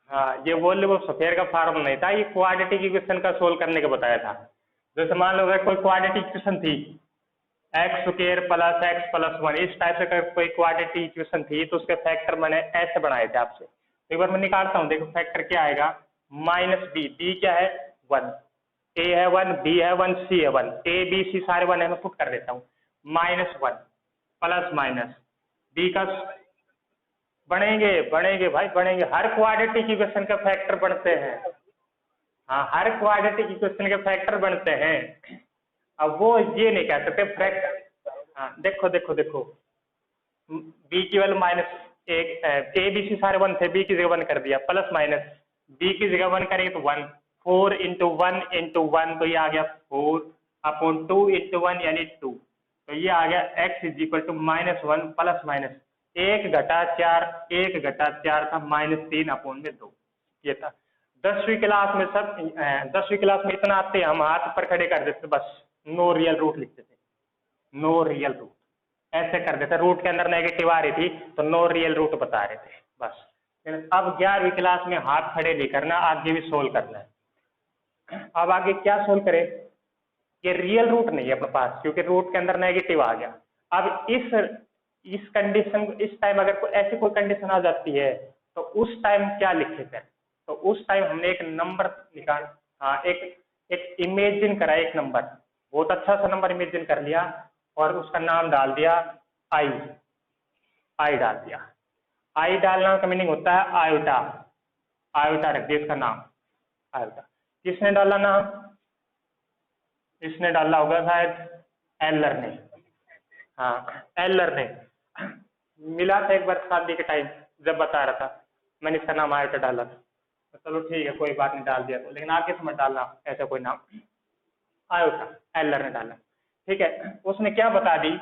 हाँ, ये volume sphere का फार्मूला नहीं था, ये क्वाड्रेटिक इक्वेशन का सोल्व करने का बताया था। जैसे मान लो अगर कोई क्वाड्रेटिक इक्वेशन थी x square plus x plus one, इस टाइप से अगर कोई क्वाड्रेटिक इक्वेशन थी तो उसके फैक्टर मैंने ऐसे बनाए थे आपसे। एक बार मैं निकालता हूँ, देखो फैक्टर क्या आएगा, माइनस बी, बी क्या है 1, ए है 1, बी है 1, सी है 1, ए बी सी सारे 1 है, मैं पुट कर देता हूँ, -1 प्लस माइनस बी का बनेंगे बनेंगे भाई बनेंगे, हर क्वाड्रेटिक इक्वेशन के फैक्टर बनते हैं। हाँ, हर क्वाड्रेटिक इक्वेशन के फैक्टर बनते हैं। अब वो ये नहीं कह सकते फैक्टर। हाँ देखो देखो देखो, बी की वैल्यू -1, ए बी सी सारे 1 थे, बी की जगह 1 कर दिया, प्लस माइनस बी की जगह 1 करेंगे तो 1, 4 इंटू 1 इंटू 1 तो ये आ गया 4 अपॉन 2 इंटू 1 यानी 2, तो ये आ गया x is equal to -1 plus minus 1 घटा 4, 1 घटा 4 था -3 अपॉन में 2, ये था। 10वीं क्लास में सब 10वीं क्लास में इतना आते हम हाथ पर खड़े कर देते, बस नो रियल रूट लिखते थे, नो रियल रूट ऐसे कर देते, रूट के अंदर नेगेटिव आ रही थी तो नो रियल रूट बता रहे थे बस। अब 11वीं क्लास में हाथ खड़े नहीं करना, आगे भी सोल्व करना है। अब आगे क्या सोल्व करें, ये रियल रूट नहीं है अपने पास क्योंकि रूट के अंदर नेगेटिव आ गया। अब इस कंडीशन, इस टाइम अगर कोई ऐसी कोई कंडीशन आ जाती है तो उस टाइम क्या लिखे थे, तो उस टाइम हमने एक नंबर निकाल, हाँ एक इमेजिन करा, एक नंबर, बहुत अच्छा सा नंबर इमेजिन कर लिया और उसका नाम डाल दिया आई, आई डाल दिया। आई डालना का मीनिंग होता है आयोटा, आयोटा रख दिया इसका नाम आयोटा। किसने डाला नाम, इसने डाला होगा शायद एलर ने, हाँ एलर ने मिला था एक बार शादी के टाइम जब बता रहा था, मैंने इसका नाम आयोटा डाला था, तो चलो ठीक है कोई बात नहीं डाल दिया तो, लेकिन आगे तो मत डालना ऐसा कोई नाम, आयोटा एलर ने डाला, ठीक है। उसने क्या बता दी,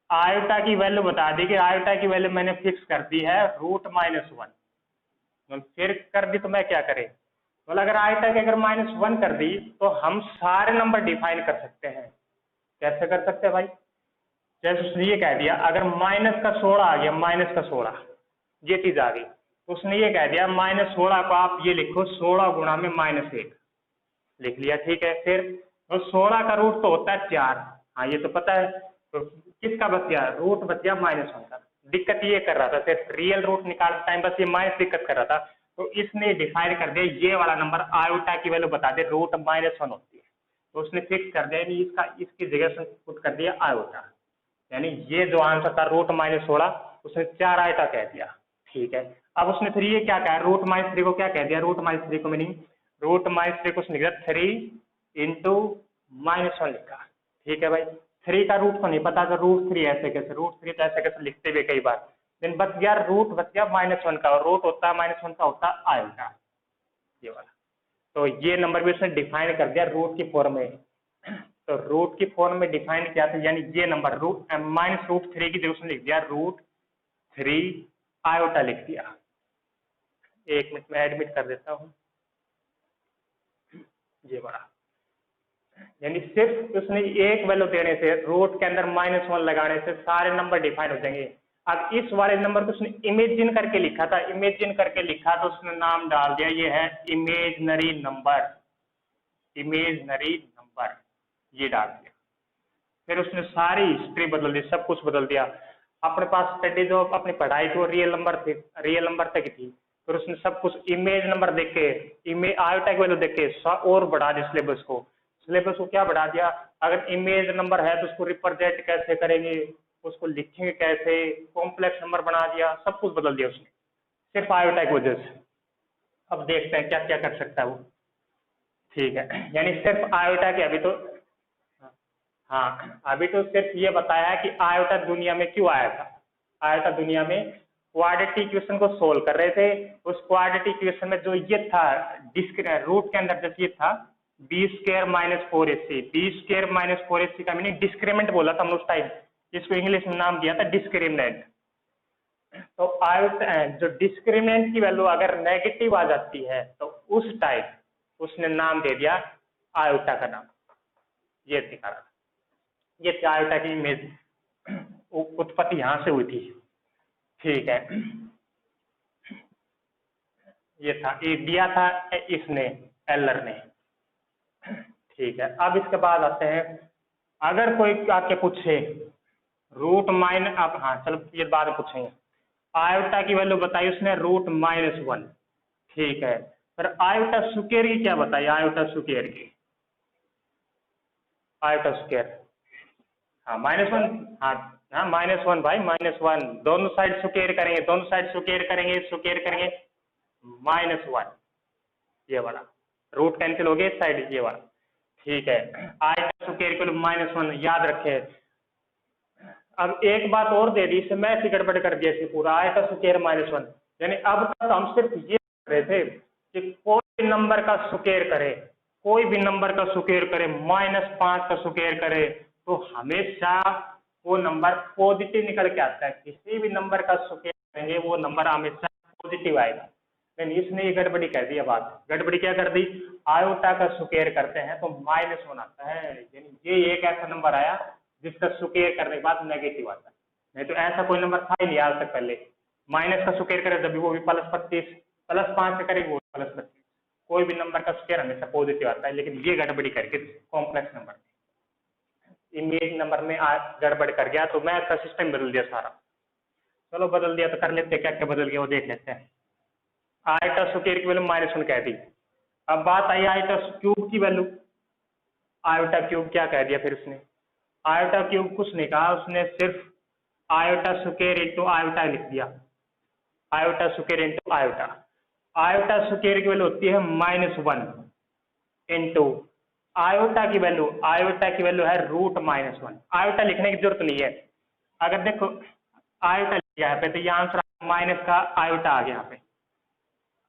आयोटा की वैल्यू बता दी कि आयोटा की वैल्यू मैंने फिक्स कर दी है √-1, फिर कर दी तो मैं क्या करें, मतलब अगर आयोटा की अगर -1 कर दी तो हम सारे नंबर डिफाइन कर सकते हैं। कैसे कर सकते हैं भाई, जैसे उसने ये कह दिया अगर माइनस का 16 आ गया, माइनस का 16 ये चीज आ गई, उसने ये कह दिया -16 को आप ये लिखो 16 गुणा में -1 लिख लिया, ठीक है। फिर तो 16 का रूट तो होता है 4, हाँ ये तो पता है, तो किसका बच गया, रूट बच गया -1 का। दिक्कत ये कर रहा था सिर्फ रियल रूट निकालते टाइम, बस ये माइनस दिक्कत कर रहा था, तो इसने डिफाइन कर दिया ये वाला नंबर आयोटा की वैल्यू बता दे √-1 होती है, तो उसने फिक्स कर दिया इसका, इसकी जगह से पुट कर दिया आयोटा, यानी ये जो आंसर था √-16 उसने 4 आयोटा कह दिया, ठीक है। अब उसने फिर ये क्या कहा, √-3 को क्या कह दिया, √-3 को मीनिंग √-3 को उसने लिखा 3 इंटू -1 लिखा, ठीक है भाई। 3 का रूट तो नहीं पता था, √3 ऐसे कैसे, √3 तो ऐसे कैसे लिखते हुए कई बार, लेकिन बच गया रूट, बच गया -1 का, और रूट होता है -1 का होता है आयोटा, ये वाला। तो ये नंबर भी उसने डिफाइन कर दिया रूट की फॉर्म में, तो रूट की फॉर्म में डिफाइन किया था, यानी ये नंबर -√3 की जगह उसने लिख दिया √3 आयोटा लिख दिया। एक मिनट में एडमिट कर देता हूँ, ये बड़ा, यानी सिर्फ उसने एक वैल्यू देने से, रूट के अंदर -1 लगाने से सारे नंबर डिफाइन हो जाएंगे। अब इस वाले नंबर को उसने इमेजिन करके लिखा था, इमेजिन करके लिखा तो उसने नाम डाल दिया ये है इमेजनरी नंबर, इमेजनरी नंबर ये डाल दिया। फिर उसने सारी हिस्ट्री बदल दी, सब कुछ बदल दिया। अपने पास स्टडी जो अपनी पढ़ाई थी वो रियल नंबर थी, रियल नंबर तक थी, फिर उसने सब कुछ इमेज नंबर देख के, आयोटा की वैल्यू देख के और बढ़ा दिया सिलेबस को, सिलेबस को क्या बढ़ा दिया, अगर इमेज नंबर है तो उसको रिप्रेजेंट कैसे करेंगे, उसको लिखेंगे कैसे, कॉम्प्लेक्स नंबर बना दिया, सब कुछ बदल दिया उसने सिर्फ आयोटा की वजह से। अब देखते हैं क्या क्या कर सकता है वो, ठीक है। यानी सिर्फ आयोटा के अभी तो, हाँ अभी तो सिर्फ ये बताया है कि आयोटा दुनिया में क्यों आया था। आयोटा दुनिया में क्वाड्रेटिक इक्वेशन को सोल्व कर रहे थे, उस क्वाड्रेटिक इक्वेशन में जो ये था रूट के अंदर जैसे ये था b² - 4ac, b² - 4ac का मीनिंग डिस्क्रिमिनेंट बोला था हमने उस टाइम, इसको इंग्लिश में नाम दिया था डिस्क्रिमिनेंट। तो आयोटा जो डिस्क्रिमिनेंट की वैल्यू अगर नेगेटिव आ जाती है तो उस टाइम उसने नाम दे दिया आयोटा का नाम, ये दिखा रहा था, ये आयोटा की इमेज उत्पत्ति यहां से हुई थी, ठीक है। ये था, ये दिया था इसने, एलर ने। ठीक है, अब इसके बाद आते हैं, अगर कोई आके पूछे रूट माइन, अब हाँ चलो ये बाद में पूछेंगे। आयोटा की वैल्यू बताई उसने √-1। ठीक है, पर आयोटा स्क्वायर की क्या बताई, आयोटा स्क्वायर की, आयोटा स्क्वायर, हाँ -1, हाँ हाँ -1 भाई, -1, दोनों साइड स्क्वायर करेंगे, दोनों साइड स्क्वायर करेंगे, स्क्वायर करेंगे -1, ये वाला रूट कैंसिल हो गया इस साइड, ये वाला। ठीक है, आयोटा स्क्वायर इक्वल -1 याद रखे। अब एक बात और दे दी, इसे मैं ऐसी गड़बड़ कर दिया इसे पूरा, आयोटा स्क्वायर -1, यानी अब तक हम सिर्फ ये कर रहे थे कि कोई भी नंबर का स्क्वायर करे, कोई भी नंबर का स्क्वायर करे, -5 का स्क्वायर करे, तो हमेशा वो नंबर पॉजिटिव निकल के आता है। किसी भी नंबर का स्क्वायर करेंगे वो नंबर हमेशा पॉजिटिव आएगा। लेकिन इसने ये गड़बड़ी कर दी, बात गड़बड़ी क्या कर दी, आयोटा का स्क्वायर करते हैं तो -1 आता है, यानी ये एक ऐसा नंबर आया जिसका स्क्वायर करने के बाद नेगेटिव आता है, नहीं तो ऐसा कोई नंबर था ही नहीं आज तक। पहले माइनस का स्क्वायर करे जब भी वो भी +25, +5 से करेंगे वो +25, कोई भी नंबर का स्क्वायर हमेशा पॉजिटिव आता है। लेकिन ये गड़बड़ी करके कॉम्प्लेक्स नंबर, इमेज नंबर में गड़बड़ कर गया, तो मैं इसका सिस्टम बदल दिया सारा। चलो बदल दिया तो कर लेते हैं, क्या क्या बदल गया वो देख लेते हैं। आयोटा स्क्वायर की वैल्यू -1 कह दी। अब बात आई आयोटा क्यूब की वैल्यू, आयोटा क्यूब क्या कह दिया फिर उसने, आयोटा क्यूब कुछ नहीं कहा उसने, सिर्फ आयोटा स्क्वायर इंटू आयोटा लिख दिया, iota square into iota. Iota square की वैल्यू होती है -1 इंटू आयोटा की वैल्यू, आयोटा की वैल्यू है √-1। आयोटा लिखने की जरूरत नहीं है, अगर देखो आयोटा लिखा यहाँ पे तो ये आंसर माइनस का आयोटा आ गया यहाँ पे,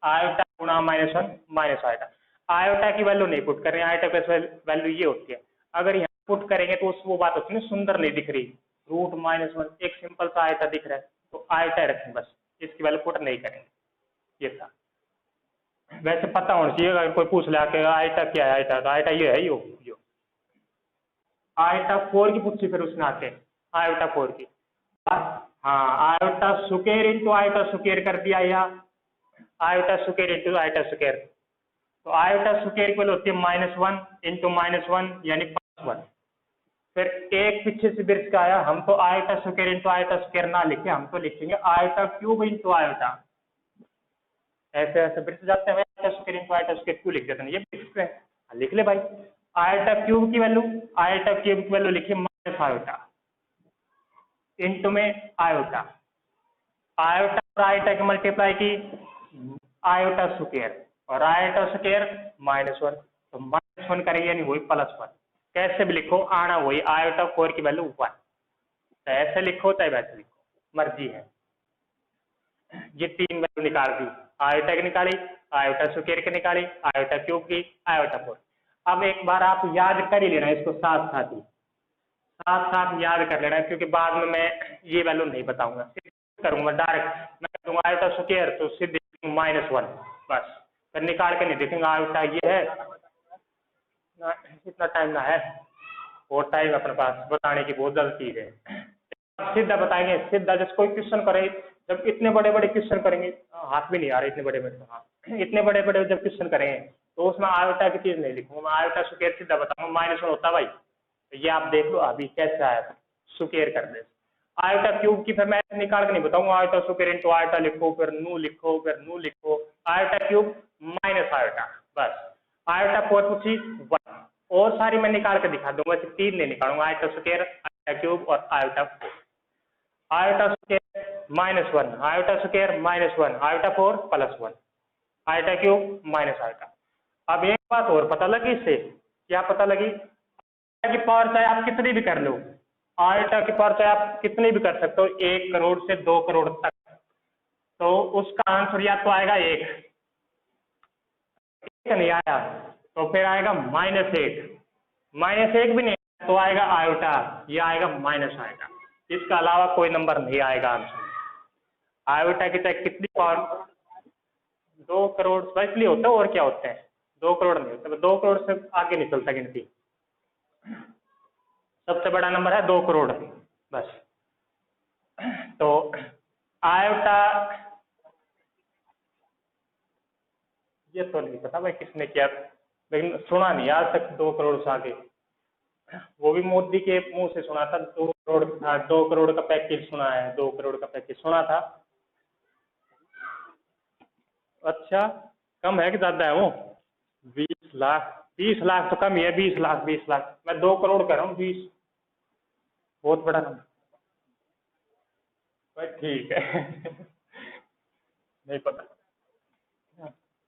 आयोटा गुणा -1 माइनस आयोटा। आयोटा की वैल्यू नहीं पुट कर रहे हैं, आयोटा की वैल्यू ये होती है, अगर यहाँ पुट करेंगे तो वो बात होती है सुंदर नहीं दिख रही, √-1 एक सिंपल सा आयोटा दिख रहा है तो आयोटा रखें बस, इसकी वैल्यू पुट नहीं करेंगे। ये था, वैसे पता होना चाहिए, अगर कोई पूछ ले आके आयोटा क्या है, आयोटा तो आयोटा ये है, यो आयोटा 4 की पूछी फिर उसने आके, आयोटा 4 की, हाँ iota square into iota square कर दिया, या iota square into iota square, तो आयोटा स्क्वायर इक्वल होती है -1 इंटू -1 यानी +1। फिर एक पीछे से वृत्त का आया, हम तो iota square into iota square ना लिखे, हम तो लिखेंगे आयोटा क्यूब इंटू आयोटा, ऐसे ऐसे वृत्त जाते हैं, iota square into iota square क्यों लिख देते हैं, ये लिख ले भाई। आयोटा क्यूब की वैल्यू, आयोटा क्यूब की वैल्यू लिखिए माइनस आयोटा इंटू में आयोटा, आयोटा और आयोटा की मल्टीप्लाई की आयोटा स्क्वायर, और आयोटा स्क्वायर -1, तो -1 करेंगे यानी वही +1, कैसे भी लिखो आना वही, आयोटा 4 की वैल्यू 1, तो ऐसे लिखो चाहे वैसे लिखो, मर्जी है। ये 3 वैल्यू निकाल दी, आयोटा की निकाली, आयोटा स्क्वायर की निकाली, आयोटा क्यूब की, आयोटा 4। अब एक बार आप याद कर ही लेना इसको, साथ साथ ही साथ साथ याद कर लेना, क्योंकि बाद में मैं ये वैल्यू नहीं बताऊंगा, सिर्फ करूंगा डायरेक्ट, मैं करूंगा आयोटा स्क्वायर तो सीधे -1 बस, फिर निकाल के नहीं देखेंगे आयोटा ये है ना, इतना टाइम ना है, और टाइम अपने पास बताने की बहुत ज्यादा चीज है, सीधा बताएंगे सीधा। जैसे कोई क्वेश्चन करे, जब इतने बड़े बड़े क्वेश्चन करेंगे, हाथ भी नहीं आ रहे इतने बड़े बड़े, हाँ इतने बड़े बड़े जब क्वेश्चन करेंगे तो उसमें आयोटा की चीज नहीं लिखूंगा, मैं आयोटा स्क्वायर सीधा बताऊंगा, -1 होता भाई, तो ये आप देख लो अभी कैसे आया था, स्क्वायर कर दे। आयोटा क्यूब की फिर मैं निकाल के नहीं बताऊंगा, आयोटा स्क्वायर इंटू आयोटा लिखो, फिर नू लिखो, फिर नू लिखो, आयोटा क्यूब माइनस आयोटा, बस आयोटा 4 पूछी 1, और सारी मैं निकाल के दिखा दूंगा, 3 नहीं निकालूंगा, आयोटा स्क्वायर, आयोटा क्यूब और iota 4, iota square -1, iota square -1, iota 4 +1, iota cube minus iota. अब एक बात और पता लगी इससे, क्या पता लगी, आयोटा की पावर चाहे आप कितनी भी कर लो, आयोटा की पावर चाहे आप कितनी भी कर सकते हो, 1 करोड़ से 2 करोड़ तक, तो उसका आंसर या तो आएगा 1 नहीं आया तो फिर आएगा -1, -1 भी नहीं तो आएगा आयोटा, ये आएगा माइनस आयोटा, इसका अलावा कोई नंबर नहीं आएगा आंसर। आयोटा की चाहे कितनी पावर, 2 करोड़ इसलिए होता है, और क्या होते हैं, 2 करोड़ नहीं होता, 2 करोड़ से आगे नहीं चलता गिनती, सबसे बड़ा नंबर है 2 करोड़ बस। तो आयोटा ये तो नहीं पता भाई किसने किया, लेकिन सुना नहीं आज तक 2 करोड़ से आगे। वो भी मोदी के मुंह से सुना था, 2 करोड़, हाँ 2 करोड़ का पैकेज सुना है, 2 करोड़ का पैकेज सुना था। अच्छा, कम है कि ज्यादा है वो? 20 लाख, 20 लाख तो कम ही है, 20 लाख, 20 लाख, मैं 2 करोड़ कह रहा हूँ, 20 बहुत बड़ा नंबर। भाई ठीक है नहीं पता।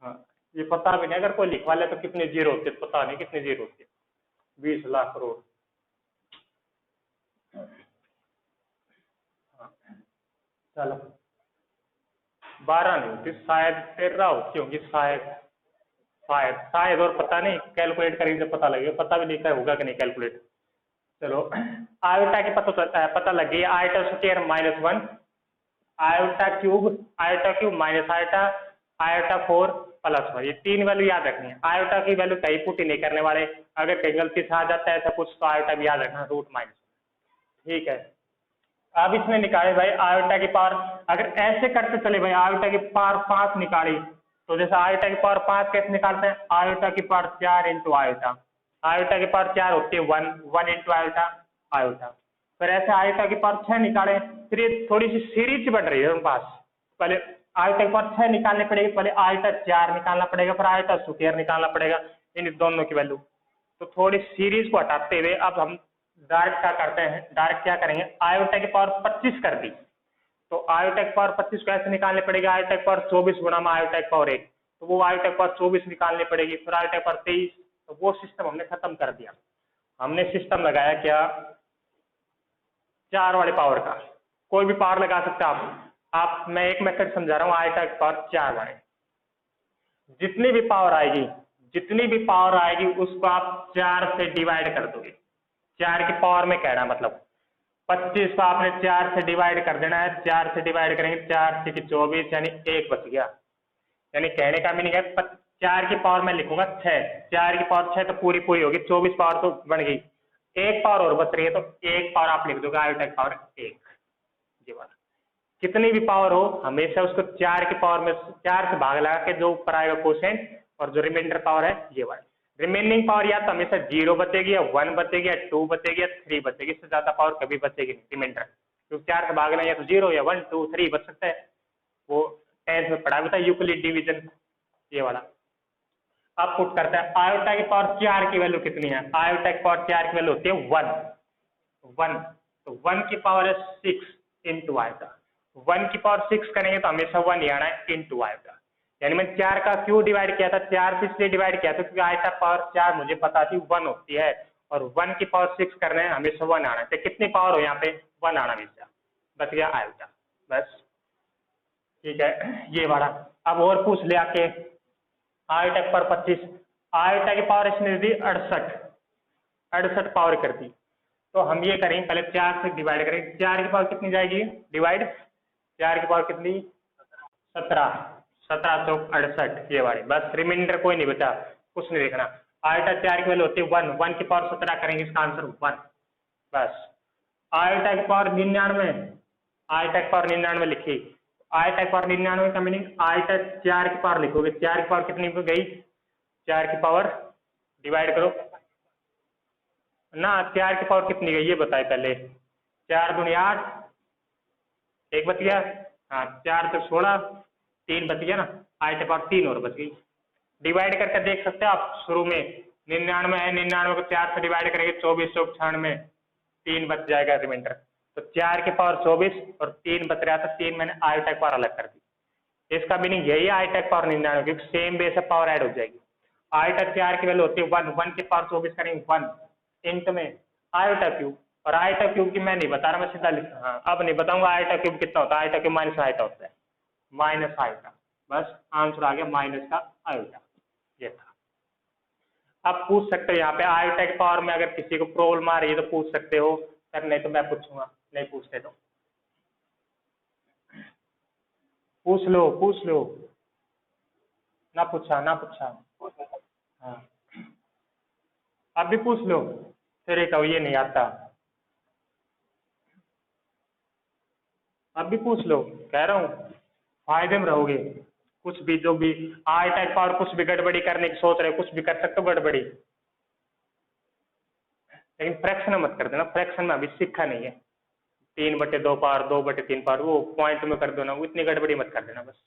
हाँ, ये पता भी नहीं, अगर कोई लिखवा ले तो कितने जीरो होते पता नहीं, कितने जीरो होते। 20 लाख करोड़। हाँ, चलो 12 नहीं होती, शायद 13 होती होंगी, शायद शायद शायद, और पता नहीं, कैलकुलेट करेंगे जब पता लगेगा, पता भी नहीं क्या होगा कि नहीं कैलकुलेट। चलो आयोटा की पता लग गई, iota square -1, iota cube minus iota, iota 4 + 1, ये 3 वैल्यू याद रखनी है। आयोटा की वैल्यू कहीं पुट ही नहीं करने वाले, अगर कहीं गलती से आ जाता है ऐसा कुछ तो आयोटा भी याद रखना, √-। ठीक है, अब इसमें निकाले भाई आयोटा की पावर, अगर ऐसे करते चले भाई, आयोटा की पावर 5 निकाली, तो जैसे आयोटा की पावर 5 कैसे निकालते हैं, आयोटा की पावर 4 इंटू आयोटा, आयोटा की पावर 4 होती है 1 इंटू आयोटा, आयोटा। फिर ऐसे आयोटा की पावर 6 निकाले, फिर ये थोड़ी सी सीरीज बढ़ रही है उनके पास, पहले आयोटा की पावर 6 निकालनी पड़ेगी, पहले आयोटा 4 निकालना पड़ेगा, फिर आयोटा स्क्वायर निकालना पड़ेगा, इन दोनों की वैल्यू। तो थोड़ी सीरीज को हटाते हुए अब हम डायरेक्ट क्या करते हैं, डायरेक्ट क्या करेंगे, आयोटा की पावर 25 कर दी, तो आयोटा की पावर 25 को ऐसे निकालनी पड़ेगी, आयोटा की पावर 24 गुना में आयोटा की पावर 1, तो वो आयोटा की पावर 24 निकालनी पड़ेगी, फिर आयोटा की पावर 23, तो वो सिस्टम हमने खत्म कर दिया। हमने सिस्टम लगाया क्या, 4 वाले पावर का, कोई भी पावर लगा सकते हैं आप, मैं एक मेथड समझा रहा हूँ, आयोटा की पावर 4 वाले, जितनी भी पावर आएगी, जितनी भी पावर आएगी उसको आप 4 से डिवाइड कर दोगे, 4 की पावर में कहना मतलब 25 को आपने 4 से डिवाइड कर देना है, 4 से डिवाइड करेंगे, 4 से 24, यानी 1 बच गया, यानी कहने का मीनिंग है 4 की पावर में लिखूंगा 6, 4 की पावर 6 तो पूरी पूरी होगी, 24 पावर तो बन गई, 1 पावर और बच रही है, तो 1 पावर आप लिख दोगे आयोटा की पावर 1, ये वाला। कितनी भी पावर हो हमेशा उसको 4 की पावर में 4 से भाग लगा के जो ऊपर आएगा क्वोशिएंट, और जो रिमाइंडर पावर है ये वाली, रिमेनिंग पावर या तो हमेशा 0 बचेगी, या 1 बचेगी, या 2 बचेगी, या 3 बचेगी, इससे ज्यादा पावर कभी बचेगी नहीं रिमाइंडर, क्योंकि 4 से भागना या तो 0 या 1 2 3 बच सकता है, वो 10th में पढ़ा हुआ था यूक्लिड डिवीजन, ये वाला। अब पुट करते हैं आयोटा की पावर 4 की वैल्यू कितनी है, आयोटा की पावर 4 की वैल्यू होती है 1, तो 1 की पावर है 6 इंटू आयोटा, 1 की पावर 6 करेंगे तो हमेशा 1 ही आना है इंटू आयोटा, यानी मैंने 4 का क्यों डिवाइड किया था, 4 से इसलिए डिवाइड किया था क्योंकि आयोटा पावर 4 मुझे पता थी 1 होती है, और 1 की पावर 6 करना है हमेशा 1 आना है, तो कितनी पावर हो यहाँ पे 1 आना हमेशा, बच गया आयोटा, बस ठीक है ये वाला। अब और पूछ ले आके, आयोटा की पावर 25, आयोटा की पावर इसने दी 68 पावर कर दी, तो हम ये करेंगे पहले 4 से डिवाइड करेंगे, 4 की पावर कितनी जाएगी डिवाइड, 4 की पावर कितनी 17, 17 चौक 68, ये वाली, बस रिमाइंडर कोई नहीं बचा, कुछ नहीं देखना, आयोटा 4 की वैल्यू होती है 1, 1 की पावर 17 करेंगे, इसका आंसर 1, बस। आयोटा की पावर 99, आयोटा की पावर 99 लिखी, आयोटा की पावर 99 का मीनिंग आयोटा 4 की पावर लिखोगे, 4 की पावर कितनी गई, 4 की पावर डिवाइड करो ना, 4 की पावर कितनी गई ये बताए पहले, 4 दूनी 8, 1 बच गया, हाँ 4 तो 16, 3 बच गया ना, आयोटा पावर 3 और बच गई, डिवाइड करके देख सकते हैं आप, शुरू में 99 है, 99 को 4 से डिवाइड करेंगे 24 चौक 96, 3 बच जाएगा रिमाइंडर, तो 4 की पावर 24 और 3 बच रहा था, 3 मैंने आयोटा की पावर अलग कर दी, इसका मीनिंग यही है आयोटा की पावर 99, क्योंकि सेम बेस से पावर ऐड हो जाएगी, आयोटा 4 की वैल्यू होती है 1, 1 की पावर 24 करेंगे 1 इंट में आयोटा क्यूब, और आयोटा क्यूब की मैं नहीं बता रहा, मैं सीधा लिख, हाँ अब नहीं बताऊंगा आयोटा क्यूब कितना होता है, आयोटा क्यूब माइनस आयोटा होता है, माइनस आयोटा, बस आंसर आ गया माइनस का आयोटा, ये था। अब पूछ सकते हो यहाँ पे आयोटा की पावर में अगर किसी को प्रॉब्लम आ रही है तो पूछ सकते हो, सर नहीं तो मैं पूछूंगा, नहीं पूछते तो पूछ लो, ना पूछा ना पूछा, हाँ अब भी पूछ लो, फिर एक ये नहीं आता, अब भी पूछ लो, कह रहा हूँ फायदे में रहोगे। कुछ भी जो भी आई टाइप पावर कुछ भी गड़बड़ी करने की सोच रहे हो, कुछ भी कर सकते हो गड़बड़ी, लेकिन फ्रैक्शन में मत कर देना, फ्रैक्शन में अभी सीखा नहीं है। 3/2 पावर, 2/3 पावर, वो पॉइंट में कर दो ना, वो इतनी गड़बड़ी मत कर देना बस।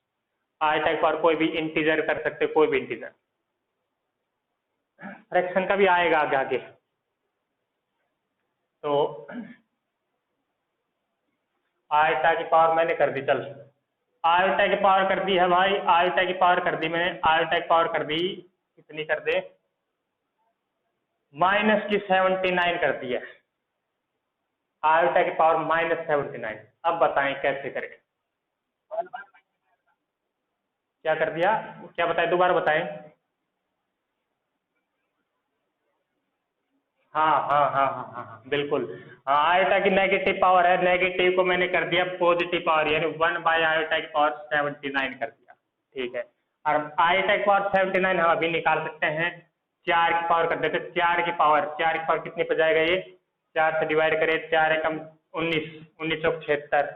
आई टाइप पावर कोई भी इंटीजर कर सकते हो, कोई भी इंटीजर, फ्रैक्शन का भी आएगा आगे आगे। तो आयोटा की पावर मैंने कर दी, चल आयोटा की पावर कर दी है भाई, आयोटा की पावर कर दी मैंने, आयोटा की पावर कर दी, कितनी कर दे, -79 कर दी है, आयोटा की पावर -79। अब बताएं कैसे करें, क्या कर दिया, क्या बताएं, दोबारा बताएं। हाँ हाँ हाँ हाँ हाँ हाँ बिल्कुल। हाँ, आयोटा की नेगेटिव पावर है, नेगेटिव को मैंने कर दिया पॉजिटिव पावर, यानी 1/आयोटा की पावर 79 कर दिया। ठीक है, और आयोटा की पावर 79 हम अभी निकाल सकते हैं, 4 की पावर कर देते, 4 की पावर कितनी पर जाएगा ये, 4 से डिवाइड करें, 4 एकम 19, 19 चौक 76,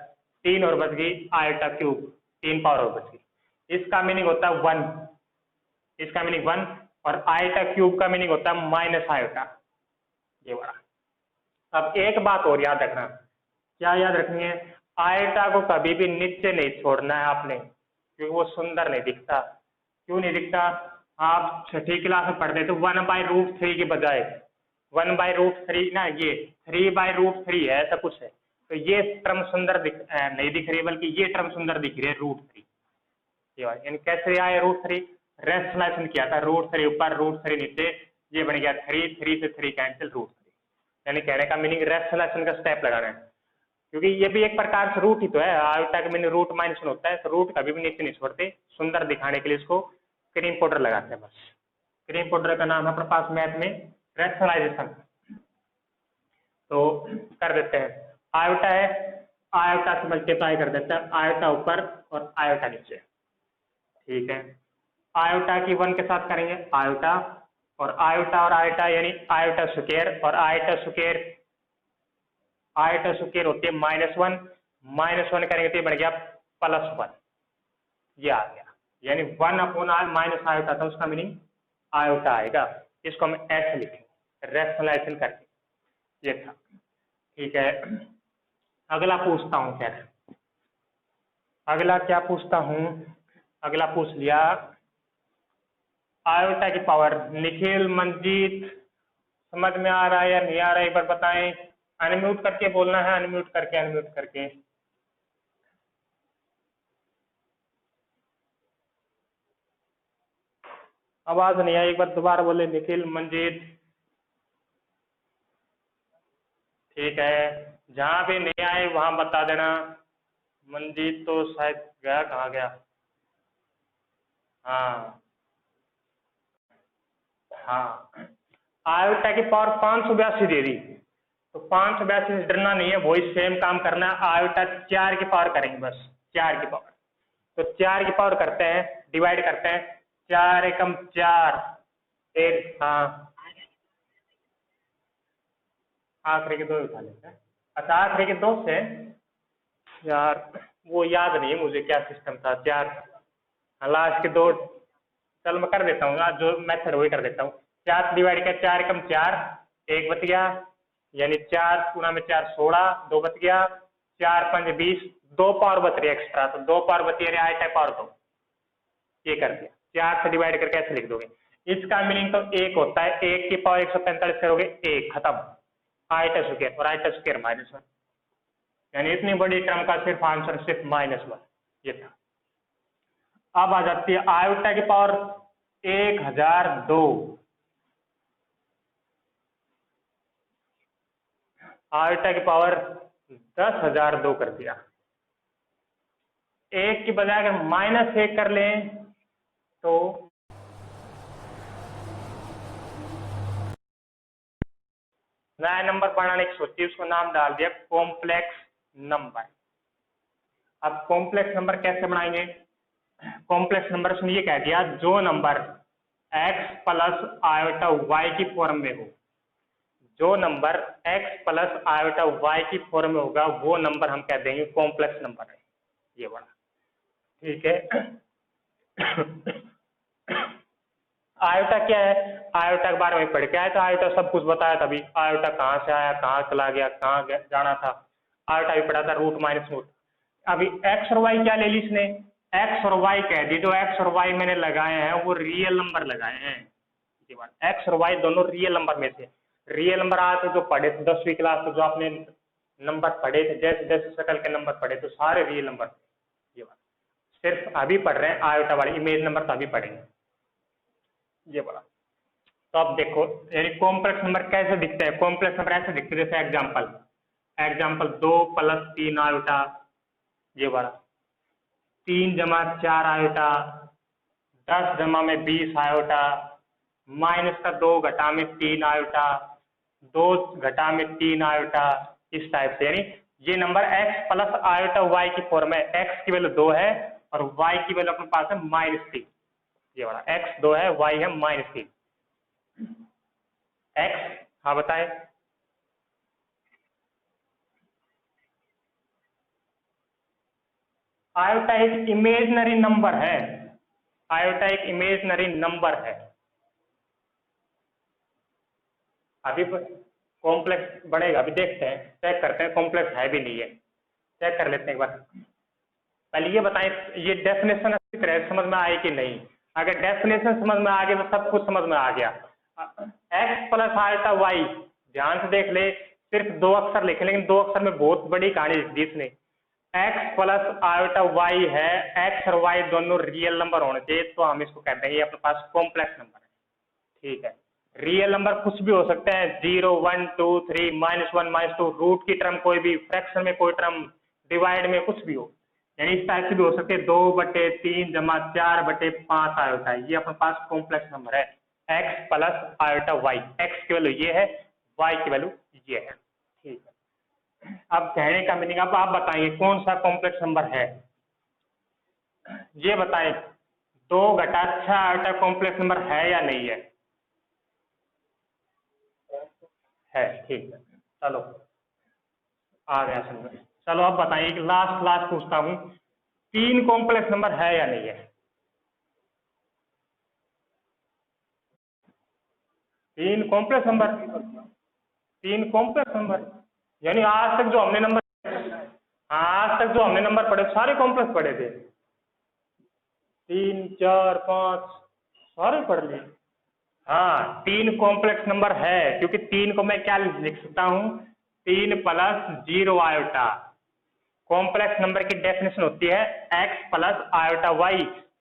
3 और बच गई आयोटा क्यूब, 3 पावर और बच गई। इसका मीनिंग होता है 1, इसका मीनिंग 1, और आयोटा क्यूब का मीनिंग होता है माइनस आयोटा, ये वाला। अब एक बात और याद रखना, क्या याद रखनी है, आयटा को कभी भी नीचे नहीं छोड़ना है आपने, क्योंकि वो सुंदर नहीं दिखता। क्यों नहीं दिखता, आप छठी क्लास में पढ़ते तो 1/√3 के बजाय 1/√3 ना, ये 3/√3 है, ऐसा कुछ है, तो ये टर्म सुंदर नहीं दिख रही है, बल्कि ये टर्म सुंदर दिख रही है √3, ये वाली। यानी कैसे आया √3, रेशनलाइजेशन किया था, √3 ऊपर √3 नीचे, ये बन गया 3, 3 से 3 कैंसिल √3, यानी कहने का मीनिंग रेशनलाइजेशन का स्टेप लगाना है, क्योंकि ये भी एक प्रकार से रूट ही तो है, आयोटा का मीनिंग रूट माइनस होता है, तो रूट कभी भी नीचे नहीं छोड़ते, सुंदर दिखाने के लिए इसको क्रीम पाउडर लगाते हैं बस। क्रीम पाउडर का नाम है अपने पास मैथ में रेशनलाइजेशन। तो कर देते हैं, आयोटा है, आयोटा से मल्टीप्लाई कर देते हैं, आयोटा ऊपर और आयोटा नीचे, ठीक है। आयोटा की 1 के साथ करेंगे आयोटा, और आयोटा और आयोटा यानी आयोटा स्क्वायर, और आयोटा स्क्वायर, आयोटा स्क्वायर होती है -1, -1 करेंगे तो ये बन गया +1, ये आ गया, यानी 1/- आयोटा था, उसका मीनिंग आयोटा आएगा, इसको हम ऐसे लिखेंगे रेशनलाइजेशन करके, ये था, ठीक है। अगला पूछता हूँ, खैर अगला क्या पूछता हूँ, अगला पूछ लिया आयोटा की पावर, निखिल मंजीत समझ में आ रहा है या नहीं आ रहा है, एक बार बताएं, अनम्यूट करके बोलना है, अनम्यूट करके, अनम्यूट करके। आवाज नहीं आई, एक बार दोबारा बोले निखिल मंजीत, ठीक है, जहां भी नहीं आए वहां बता देना। मंजीत तो शायद गया, कहाँ गया, हाँ हाँ, आयोटा की पावर 582 दे दी, तो 582 से डरना नहीं है, वही सेम काम करना है, आयोटा 4 की पावर करेंगे बस, 4 की पावर, तो 4 की पावर करते हैं, डिवाइड करते हैं, 4 एकम 4, एक, हाँ आखिरी के 2 उठा लेते हैं, अच्छा आखिरी के 2 से, यार वो याद नहीं है मुझे क्या सिस्टम था, 4 लास्ट के 2, चल मैं कर देता हूँ ना, जो मेथड वही कर देता हूँ, 4 डिवाइड कर, 4 एकम 4, एक बच गया, यानी 4 गुणा में 4 16, 2 बच गया, 4 5 20, 2 पावर बच रही है एक्स्ट्रा, तो 2 पावर बची है, आई टाइप पावर 2, ये कर दिया, 4 से डिवाइड करके ऐसे लिख दोगे, इसका मीनिंग तो 1 होता है, 1 की पावर 145 करोगे, 1 खत्म, आयटा स्क्वायर, और आयटा स्क्वायर -1, यानी इतनी बड़ी टर्म का सिर्फ आंसर सिर्फ -1, ये था। अब आ जाती है आयोटा की पावर 1002, आयोटा की पावर 10,002 कर दिया, 1 की बजाय अगर -1 कर लें तो नया नंबर बनाने की सोची, उसको नाम डाल दिया कॉम्प्लेक्स नंबर। अब कॉम्प्लेक्स नंबर कैसे बनाएंगे, कॉम्प्लेक्स नंबर उसने ये कह दिया, जो number x plus iota y की फॉर्म में हो, जो number x plus iota y की फॉर्म में होगा, वो नंबर हम कह देंगे कॉम्प्लेक्स नंबर है, ये बड़ा, ठीक है। आयोटा क्या है, आयोटा के बारे में पढ़ के आया था, आयोटा सब कुछ बताया था अभी, आयोटा कहाँ से आया, कहाँ चला गया, कहाँ जाना था, आयोटा भी पढ़ा था, रूट माइनस रूट। अभी एक्स और वाई क्या ले ली इसने, एक्स और वाई कह दी, जो एक्स और वाई मैंने लगाए हैं वो रियल नंबर लगाए हैं, एक्स और वाई दोनों रियल नंबर में से, रियल नंबर आज जो पढ़े थे 10वीं क्लास में, जो आपने नंबर पढ़े थे, जैसे जैसे शक्ल के नंबर पढ़े तो सारे रियल नंबर थे। ये बात सिर्फ अभी पढ़ रहे हैं आयोटा वाले, इमेज नंबर तो अभी पढ़ेंगे। ये बोला तो अब देखो यानी कॉम्प्लेक्स नंबर कैसे दिखते हैं, कॉम्प्लेक्स नंबर ऐसे दिखते हैं, जैसे एग्जांपल एग्जांपल 2 + 3 आयोटा, ये वाला 3 + 4 आयोटा, 10 जमा में 20 आयोटा, माइनस का 2 घटा में 3 आयोटा, 2 घटा में 3 आयोटा, इस टाइप से। यानी ये number x plus iota y की फॉर्म है, x की वैल्यू 2 है और y की वैल्यू अपने पास है -3, ये वाला x 2 है, y है -3। x हाँ बताए, आयोटा एक इमेजनरी नंबर है, आयोटा एक इमेजनरी नंबर है। अभी कॉम्प्लेक्स बढ़ेगा, अभी देखते हैं, चेक करते हैं कॉम्प्लेक्स है भी नहीं है, चेक कर लेते हैं एक बार। पहले ये बताएं ये डेफिनेशन अच्छी तरह समझ में आई कि नहीं, अगर डेफिनेशन समझ में आ गया तो सब कुछ समझ में आ गया। x प्लस आयोटा y, ध्यान से देख ले, सिर्फ 2 अक्षर लिखे, लेकिन 2 अक्षर में बहुत बड़ी कहानी लिख दी इसने। x प्लस आयोटा y है, x और y दोनों रियल नंबर होने चाहिए, तो हम इसको कहते हैं ये अपने पास कॉम्प्लेक्स नंबर है। ठीक है, रियल नंबर कुछ भी हो सकते हैं, 0 1 2 3 -1 -2, रूट की टर्म कोई भी, फ्रैक्शन में कोई टर्म, डिवाइड में कुछ भी हो, यानी इस टाइप से भी हो सकते हैं। 2/3 जमा 4/5 आयोटा, ये अपने पास कॉम्प्लेक्स नंबर है, x plus iota y, x की वैल्यू ये है, y की वैल्यू ये है। ठीक है, अब कहने का मीनिंग, अब आप बताइए कौन सा कॉम्प्लेक्स नंबर है, ये बताएं 2 घटा 6 आयोटा कॉम्प्लेक्स नंबर है या नहीं है? है, ठीक है, चलो आ गया समझ। चलो अब बताइए कि लास्ट पूछता हूँ, 3 कॉम्प्लेक्स नंबर है या नहीं है? 3 कॉम्प्लेक्स नंबर, 3 कॉम्प्लेक्स नंबर, यानी आज तक जो हमने नंबर, आज तक जो हमने नंबर पढ़े सारे कॉम्प्लेक्स पढ़े थे, 3 4 5 सारे पढ़ लिए। हाँ 3 कॉम्प्लेक्स नंबर है, क्योंकि 3 को मैं क्या लिख सकता हूँ, 3 + 0 आयोटा। कॉम्प्लेक्स नंबर की डेफिनेशन होती है x प्लस आयोटा y,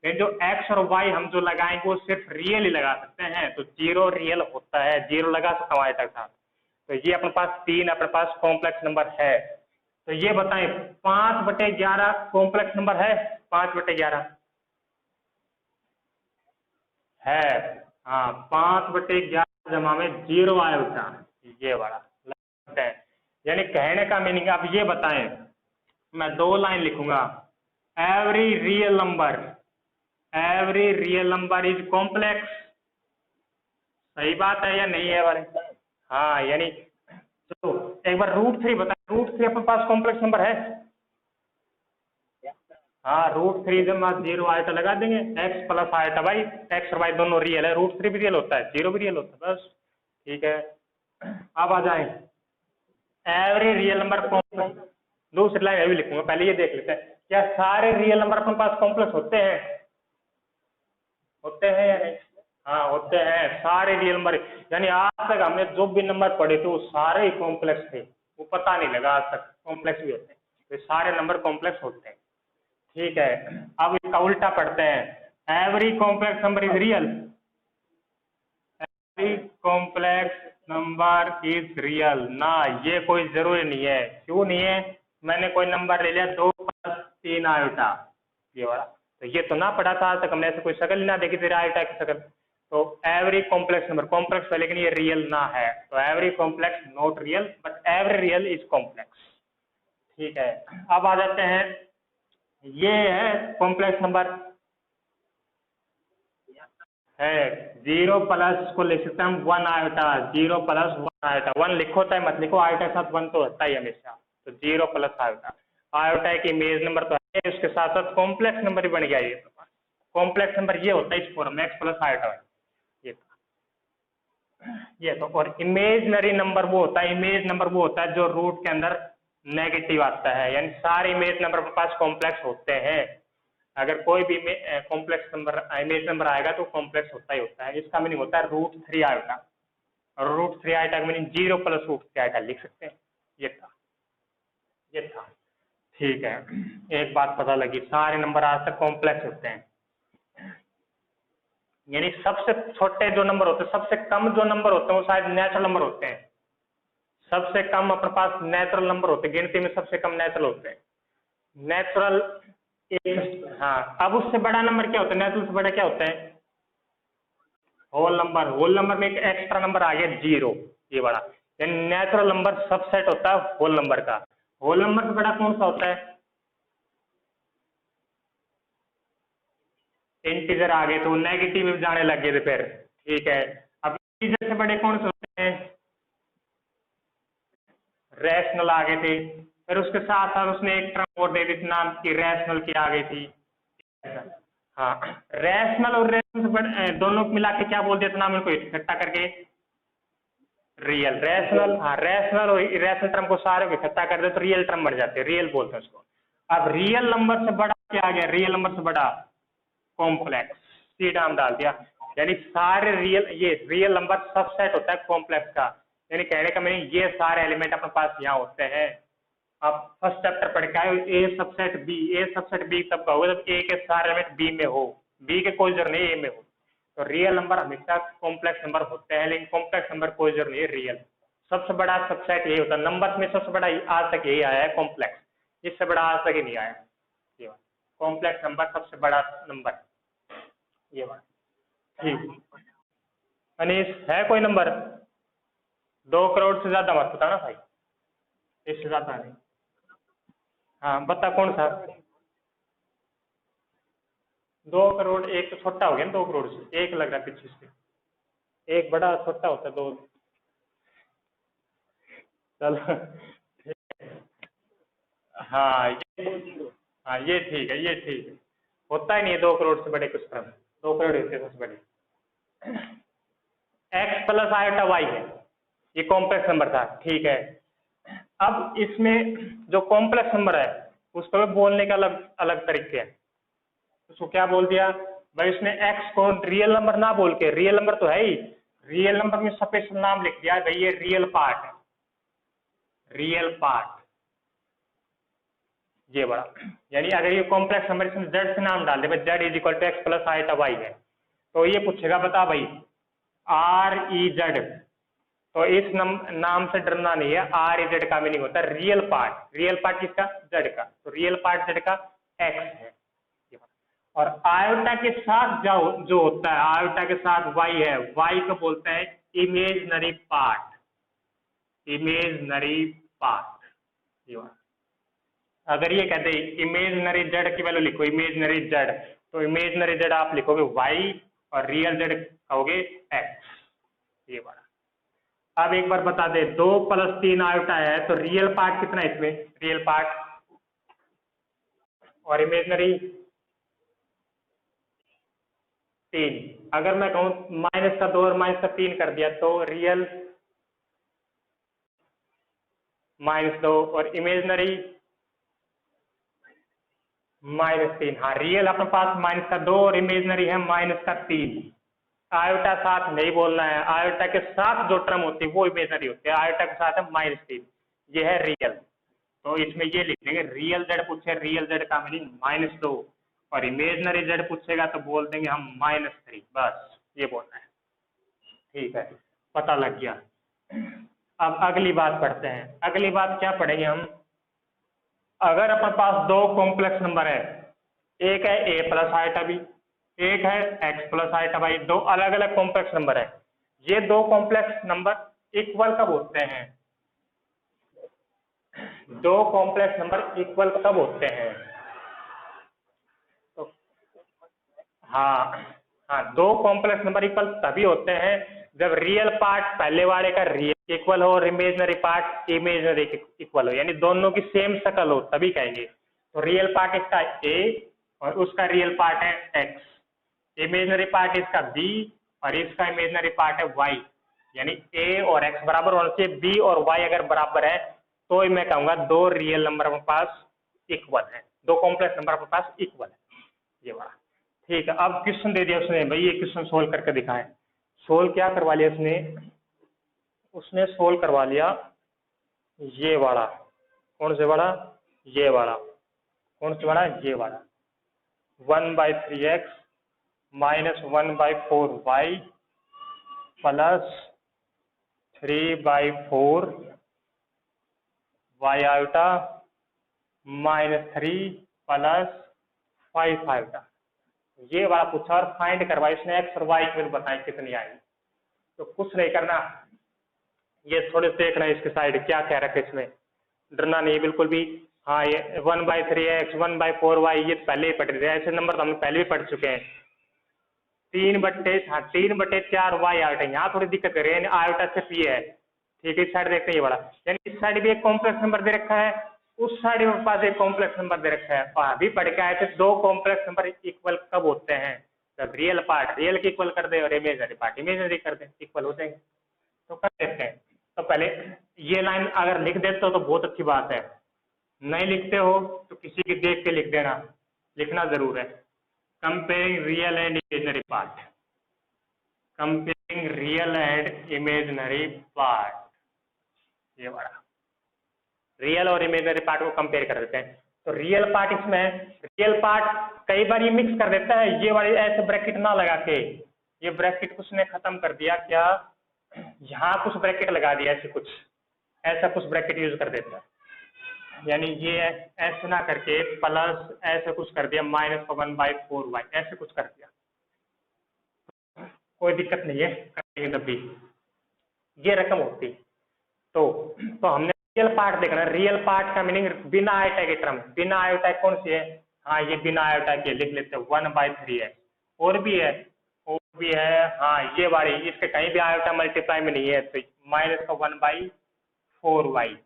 में जो x और y हम जो लगाएंगे वो सिर्फ रियल ही लगा सकते हैं, तो 0 रियल होता है, 0 लगा सकता हूँ आयोटा के साथ, तो ये अपने पास 3 अपने पास कॉम्प्लेक्स नंबर है। तो ये बताएं 5/11 कॉम्प्लेक्स नंबर है, 5/11 है, हाँ 5/11 जमा में 0 आयोटा, ये वाला लगता है। यानी कहने का मीनिंग आप ये बताएं, मैं 2 लाइन लिखूंगा, every real number is complex, सही बात है या नहीं है वाले? हाँ यानी चलो एक बार √3 बताएं, √3 अपने पास कॉम्प्लेक्स नंबर है? हाँ √3 जमा 0 आयोटा लगा देंगे, x plus iota y, x और y दोनों रियल है, √3 भी रियल होता है, 0 भी रियल होता है, बस ठीक है। अब आ जाए एवरी रियल नंबर कॉम्प्लेक्स, दूसरी लाइन अभी लिखूंगा, पहले ये देख लेते हैं क्या सारे रियल नंबर अपने पास कॉम्प्लेक्स होते हैं, होते हैं या नहीं? हाँ होते हैं सारे रियल नंबर, यानी आज तक हमने जो भी नंबर पढ़े थे वो सारे ही कॉम्प्लेक्स थे, वो पता नहीं लगा आज तक कॉम्प्लेक्स भी होते हैं, तो सारे नंबर कॉम्प्लेक्स होते हैं। ठीक है, अब इसका उल्टा पढ़ते हैं, every complex number is real, every complex number is real ना, ये कोई जरूरी नहीं है, क्यों नहीं है, मैंने कोई नंबर ले लिया 2 + 3 आयोटा, ये वाला, तो ये तो ना पढ़ा था आज तक हमने, ऐसे कोई शक्ल ही ना देखी थी आयोटा की शक्ल, तो एवरी कॉम्प्लेक्स नंबर, कॉम्प्लेक्स है लेकिन ये रियल ना है, तो every complex not real but every real is complex. ठीक है, अब आ जाते हैं, ये है कॉम्प्लेक्स नंबर है, 0 प्लस को लिख सकते हैं हम 1 आयोटा, 0 + 1 आयोटा, 1 लिखो चाहे मत लिखो, आयोटा के साथ 1 तो होता ही हमेशा, तो 0 + आयोटा, आयोटा एक इमेज नंबर तो है, उसके साथ साथ कॉम्प्लेक्स नंबर भी बन गया, ये कॉम्प्लेक्स नंबर ये होता है इस फॉर्म में x प्लस आयोटा वाई, ये तो। और इमेजनरी नंबर वो होता है, इमेज नंबर वो होता है जो रूट के अंदर नेगेटिव आता है, यानी सारे इमेज नंबर के पास कॉम्प्लेक्स होते हैं। अगर कोई भी कॉम्प्लेक्स नंबर इमेज नंबर आएगा तो कॉम्प्लेक्स होता ही होता है। इसका मीनिंग होता है √3 आयोटा, और √3 आयोटा का मीनिंग 0 प्लस √3 आयोटा लिख सकते हैं। ये था। ठीक है, एक बात पता लगी, सारे नंबर आज तक कॉम्प्लेक्स होते हैं, यानी सबसे छोटे जो नंबर होते हैं, सबसे कम जो नंबर होते हैं वो शायद नेचुरल नंबर होते हैं। सबसे कम अपने पास नेचुरल नंबर होते हैं, गिनती में सबसे कम नेचुरल होते हैं। नेचुरल हाँ, अब उससे बड़ा नंबर क्या होता है, नेचुरल से बड़ा क्या होता है, होल नंबर। होल नंबर में एक एक्स्ट्रा नंबर आ गया 0, ये बड़ा, यानी नेचुरल नंबर सबसेट होता है होल नंबर का। होल नंबर से बड़ा कौन सा होता है, इंटीजर आ गए तो नेगेटिव में जाने लग गए थे फिर। ठीक है, अब इंटीजर से बड़े कौन से होते हैं, रैशनल आ गए थे। फिर उसके साथ साथ उसने एक टर्म और दे दी थी नाम की, रैशनल की आ गई थी। हाँ, रैशनल और रैशनल से बड़े दोनों को मिला के क्या बोल दिया था नाम, इनको इकट्ठा करके रियल। रैशनल, हाँ, रैशनल और इरेशनल टर्म को सारे को इकट्ठा कर दे तो रियल टर्म बन जाते हैं, रियल बोलते हैं उसको। अब रियल नंबर से बड़ा क्या आ गया, रियल नंबर से बड़ा कॉम्प्लेक्स, सीधा हम डाल दिया, यानी सारे रियल, ये रियल नंबर सबसेट होता है कॉम्प्लेक्स का। यानी कहने का मीनिंग ये सारे एलिमेंट अपने पास यहाँ होते हैं। आप फर्स्ट चैप्टर पढ़ के आए, ए सबसेट बी, ए सबसेट बी तब का होगा जब ए के सारे एलिमेंट बी में हो, बी के कोई जरूरत नहीं ए में हो। तो रियल नंबर हमेशा कॉम्प्लेक्स नंबर होते हैं, लेकिन कॉम्प्लेक्स नंबर कोई जरूरत नहीं है रियल। सबसे बड़ा सबसेट यही होता है, नंबर में सबसे बड़ा आज तक यही आया है कॉम्प्लेक्स, इससे बड़ा आज तक ही नहीं आया। ये कॉम्प्लेक्स नंबर सबसे बड़ा नंबर, ये बात ठीक। अनीस है कोई नंबर 2 करोड़ से ज्यादा मत बताना भाई, इससे ज्यादा नहीं। हाँ बता कौन सा, 2 करोड़, एक तो छोटा हो गया ना 2 करोड़ से, एक लग रहा है पीछे से, एक बड़ा छोटा होता है 2। चलो हाँ ये ठीक है, ये ठीक है, होता ही नहीं है 2 करोड़ से बड़े कुछ टर्म, 2 करोड़ होते हैं सबसे बड़े। x प्लस आयोटा वाई है, ये कॉम्प्लेक्स नंबर था, ठीक है। अब इसमें जो कॉम्प्लेक्स नंबर है उसको बोलने का अलग अलग तरीके हैं। उसको क्या बोल दिया भाई, उसने x को रियल नंबर ना बोल के, रियल नंबर तो है ही, रियल नंबर में स्पेशल नाम लिख दिया भाई ये रियल पार्ट है, रियल पार्ट, ये बड़ा। यानी अगर ये कॉम्प्लेक्स नंबर इसमें z से नाम डाल दे भाई, z is equal to x plus iota y है, तो ये पूछेगा बता भाई REZ, तो इस नाम से डरना नहीं है। REZ का मीनिंग होता है रियल पार्ट, रियल पार्ट किसका, z का, तो रियल पार्ट z का x है। और आयोटा के साथ जो होता है, आयोटा के साथ y है, y को बोलते हैं इमेजनरी पार्ट, इमेजनरी पार्ट। अगर ये कहते हैं इमेजनरी z की वैल्यू लिखो, इमेजनरी z, तो इमेजनरी z आप लिखोगे y और रियल z कहोगे x, ये बड़ा। अब एक बार बता दे, 2 + 3 आयोटा है तो रियल पार्ट कितना है इसमें, रियल पार्ट, और इमेजनरी 3। अगर मैं कहूं -2 और -3 कर दिया तो रियल -2 और इमेजनरी -3। हाँ, रियल अपने पास -2 और इमेजनरी है -3। आयोटा साथ नहीं बोलना है, आयोटा के साथ जो टर्म होती है वो इमेजनरी होती है, आयोटा के साथ है -3, ये है रियल। तो इसमें ये लिख देंगे रियल z पूछे, रियल z का मीनिंग -2, और इमेजनरी z पूछेगा तो बोल देंगे हम -3, बस ये बोलना है। ठीक है, पता लग गया। अब अगली बात पढ़ते हैं। अगली बात क्या पढ़ेंगे हम, अगर अपने पास 2 कॉम्प्लेक्स नंबर है, एक है a प्लस आयोटा b, एक है x प्लस आयोटा y, 2 अलग अलग कॉम्प्लेक्स नंबर है। ये 2 कॉम्प्लेक्स नंबर इक्वल कब होते हैं, 2 कॉम्प्लेक्स नंबर इक्वल कब होते हैं, तो हाँ 2 कॉम्प्लेक्स नंबर इक्वल तभी होते हैं जब रियल पार्ट पहले वाले का रियल इक्वल हो और इमेजनरी पार्ट इमेजनरी इक्वल हो, यानी दोनों की सेम शक्ल हो, तभी कहेंगे। तो रियल पार्ट इसका a और उसका रियल पार्ट है x, इमेजनरी पार्ट इसका b और इसका इमेजनरी पार्ट है y, यानी a और x बराबर होना चाहिए, b और y अगर बराबर है तो ही मैं कहूंगा दो रियल नंबर अपने पास इक्वल है, दो कॉम्प्लेक्स नंबर अपने पास इक्वल है, ये वाला। ठीक है, अब क्वेश्चन दे दिया उसने, भाई ये क्वेश्चन सोल्व करके दिखाएं। सोल्व क्या करवा लिया उसने सोल्व करवा लिया ये वाला, कौन से वाला, ये वाला, कौन से वाला, ये वाला, 1/3x minus 1/4y plus 3/4 y iota minus 3 plus 5 iota, ये वाला पूछा और फाइंड करवाई इसने x और y की वैल्यू बताई कितनी आएगी। तो कुछ नहीं करना, ये थोड़े देखना इसके साइड क्या कह रखा है इसमें, डरना नहीं बिल्कुल भी। हाँ, ये 1/3x 1/4y ये पहले ही पढ़ रहे हैं, ऐसे नंबर तो हमने पहले भी पढ़ चुके हैं। 3/4 y आयोटा, यहाँ थोड़ी दिक्कत कर रहे हैं, आयोटा सिर्फ ये है। ठीक है, इस साइड देखते हैं ये बड़ा, यानी इस साइड भी एक कॉम्प्लेक्स नंबर दे रखा है, उस साइड में पास एक कॉम्प्लेक्स नंबर दे रखा है। अभी पढ़ के आए थे दो कॉम्प्लेक्स नंबर इक्वल कब होते हैं, जब रियल पार्ट रियल के इक्वल कर दे और इमेजनरी पार्ट इमेजनरी कर दे, इक्वल हो जाएंगे। तो कर देते हैं। तो पहले ये लाइन अगर लिख देते हो तो बहुत अच्छी बात है, नहीं लिखते हो तो किसी की देख के लिख देना, लिखना जरूर है। Comparing real and imaginary part, comparing real and imaginary part, ये वाला रियल और इमेजनरी पार्ट को कंपेयर कर देते हैं। तो रियल पार्ट, इसमें रियल पार्ट कई बार ये मिक्स कर देता है, ये वाली ऐसे ब्रैकेट ना लगा के, ये ब्रैकेट उसने खत्म कर दिया, क्या यहाँ कुछ ब्रैकेट लगा दिया, ऐसे कुछ ऐसा कुछ ब्रैकेट यूज कर देता है, यानी ये ऐसे ना करके प्लस ऐसे कुछ कर दिया -1/4y ऐसे कुछ कर दिया, कोई दिक्कत नहीं है, करेंगे तब भी ये रकम होती। तो हमने रियल पार्ट देखना, रियल पार्ट का मीनिंग बिना आयोटा की टर्म, बिना आयोटा कौन सी है, हाँ ये बिना आयोटा के लिख लेते हैं 1/3 है, और भी है, हाँ ये वाली, इसके कहीं भी आयोटा मल्टीप्लाई में नहीं है, तो -1/4y।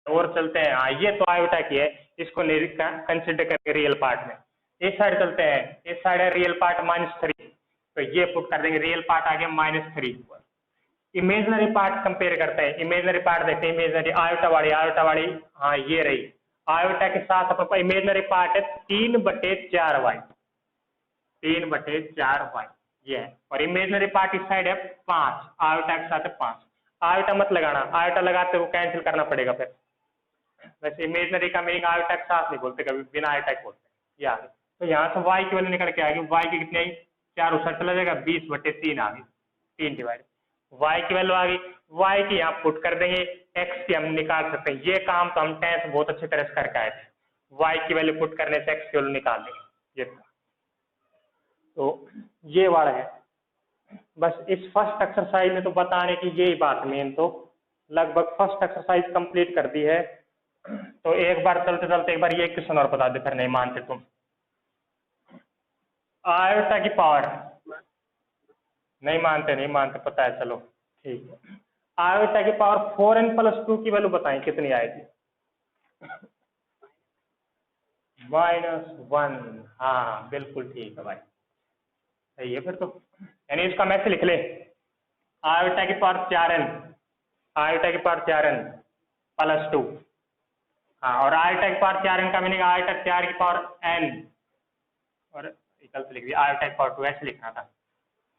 और चलते हैं, हाँ ये तो आयोटा की है, इसको नहीं कंसिडर करके रियल पार्ट में। इस साइड चलते हैं, इस साइड है रियल पार्ट -3, तो ये पुट कर देंगे, रियल पार्ट आ गया -3। इमेजनरी पार्ट कंपेयर करते हैं, इमेजनरी पार्ट देखते हैं, इमेजनरी आयोटा वाली, हाँ ये रही, आयोटा के साथ अपने इमेजनरी पार्ट है 3/4y, 3/4y ये है, और इमेजनरी पार्ट इस साइड है 5, आयोटा के साथ है 5। आयोटा मत लगाना, आयोटा लगाते वो कैंसिल करना पड़ेगा फिर। वैसे इमेजनरी का मीनिंग आयोटा के साथ नहीं बोलते, कभी बिना आयोटा के बोलते हैं। या तो यहाँ से y की वैल्यू निकल के आएगी, y की कितनी आई, 4 उस साइड चला जाएगा, 20/3 आ गई, 3 डिवाइड, y की वैल्यू आ गई, y की यहाँ पुट कर देंगे, x की हम निकाल सकते हैं, ये काम तो हम 10th बहुत अच्छी तरह से करके आए थे, y की वैल्यू पुट करने से x की वैल्यू निकाल देंगे, ये था। तो ये वाला है, बस इस फर्स्ट एक्सरसाइज में तो बताने की यही बात मेन, तो लगभग फर्स्ट एक्सरसाइज कंप्लीट कर दी है। तो एक बार चलते चलते एक बार ये क्वेश्चन और बता दे, फिर नहीं मानते तुम। आयोटा की पावर, नहीं मानते पता है, चलो ठीक है। आयोटा की पावर 4n+2 की वैल्यू बताएं कितनी आएगी, -1, हाँ बिल्कुल ठीक है भाई, सही है फिर तो। यानी इसका मैं लिख ले, आयोटा की पावर 4n, आयोटा की पावर 4n + 2, हाँ, और आयोटा की पावर 4n का मीनिंग आयोटा 4 की पावर n, और गलत लिख दिया, आयोटा की पावर 2 ऐसे लिखना था,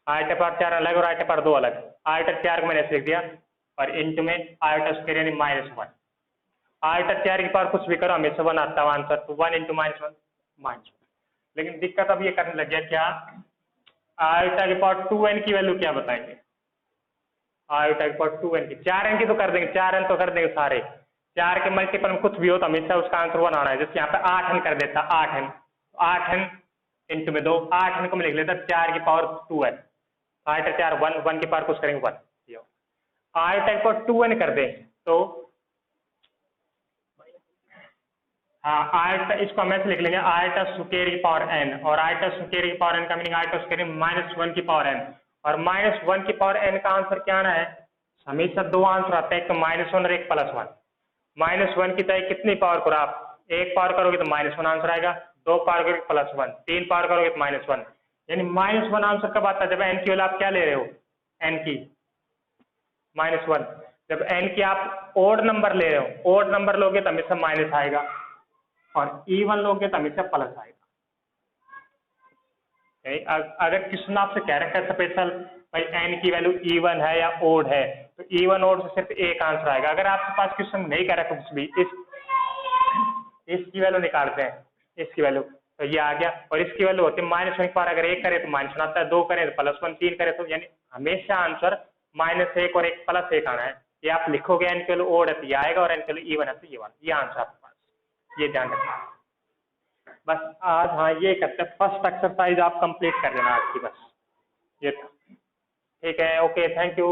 आयोटा पावर 4 अलग और आयोटा पावर 2 अलग, आयोटा 4 को मैंने ऐसे लिख दिया, और इंटू में आयोटा स्क्वायर यानी -1, आयोटा 4 की पावर कुछ भी करो हमेशा 1 आता है आंसर, तो 1 × -1 -1। लेकिन दिक्कत अब ये करने लग गया, क्या आयोटा की पावर 2n की वैल्यू क्या बताएंगे, आयोटा की पावर 2n की, 4n की तो कर देंगे, 4n तो कर देंगे सारे, 4 के मल्टीपल में कुछ भी हो तो हमेशा उसका आंसर 1 आना है, जैसे यहाँ पे 8n कर देता, 8n इंटू में 2, 8n को मैं लिख लेता 4 की पावर 2n, आयोटा 4 1 की पावर कुछ करेंगे 1, आयोटा की पावर 2n कर दें तो हाँ आयोटा, इसको हम ऐसे लिख लेंगे आयोटा स्क्वायर की पावर n, और आयोटा स्क्वायर की पावर n का मीनिंग आयोटा स्क्वायर -1 की पावर n, और -1 की पावर n का आंसर क्या आना है, हमेशा 2 आंसर आते हैं, एक तो -1 और एक +1। -1 की तरह कितनी पावर करो आप, 1 पावर करोगे तो -1 आंसर आएगा, 2 पावर करोगे +1, 3 पावर करोगे तो -1, यानी -1 आंसर कब आता है? जब n की वैल्यू आप क्या ले रहे हो, n की -1। जब n की आप ओड नंबर ले रहे हो, ओड नंबर लोगे तो हमेशा माइनस आएगा, और इवन लोगे तो हमेशा प्लस आएगा। अगर क्वेश्चन आपसे कह रखा है स्पेशल भाई n की वैल्यू इवन है या ओड है, तो इवन ओड से सिर्फ एक आंसर आएगा। अगर आपके पास क्वेश्चन नहीं कह रखा कुछ भी, इसकी वैल्यू निकालते हैं, इसकी वैल्यू तो ये आ गया, और इसकी वैल्यू होती है -1 पर। अगर 1 करे तो -1 आता है, 2 करे तो +1, 3 करे तो, यानी हमेशा आंसर -1 और 1 +1 आना है। ये आप लिखोगे n की वैल्यू ओड है तो ये आएगा, और n की वैल्यू इवन है तो ये वाला, ये आंसर आपके पास, ये ध्यान रखना बस। आज हाँ ये करते हैं, फर्स्ट एक्सरसाइज आप कंप्लीट कर लेना आज की, बस ये था। ठीक है, ओके, थैंक यू।